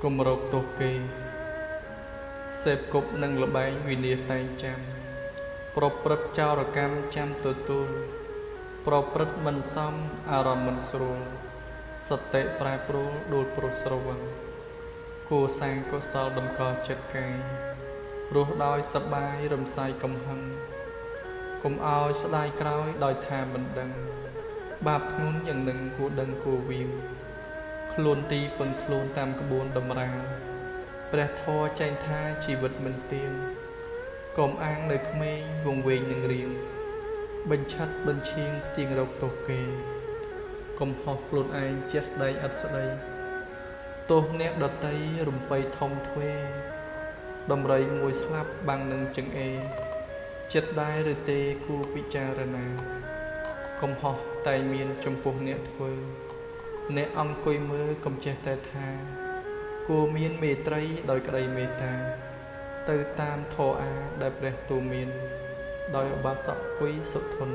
គម្រោកទោសគេសេពគប់នឹងលបែងវិនាសតែងចាំប្រព្រឹត្តចោរកម្មចាំទទួលប្រព្រឹត្តមិនសមអារម្មណ៍មិនស្រួលសតិប្រែប្រួលដួលព្រោះស្រវឹងគួរសាងកុសលតម្កល់ចិត្តកាយរស់ដោយសប្បាយរំសាយកំហឹងកុំឲ្យស្ដាយក្រោយដោយថាមិនដឹងបាបធ្ងន់យ៉ាងនឹងគួរដឹងគួរវាវខ្លួនទីពឹងខ្លួនតាមក្បួនតម្រាព្រះធម៌ចែងថាជីវិតមិនទៀងកុំអាងនៅក្មេងវង្វេងនឹងរៀងបញ្ឆិតបញ្ឈៀងផ្ទៀងរកទោសគេកុំហោះខ្លួនឯងជាស្ដីឥតស្ដីទោសអ្នកដតីរំបីធំទ្វេដំរីមួយស្លាប់បាំងនឹងចង្អេចិត្តដែរឬទេគួរពិចារណាកុំហោះតែមានចំពោះអ្នកធ្វើអ្នកអង្គុយមើលកុំចេះតែថាគួរមានមេត្រីដោយក្តីមេត្តាទៅតាមធម៌អាដែលព្រះទូមានដោយឧបាសកគុយសុធន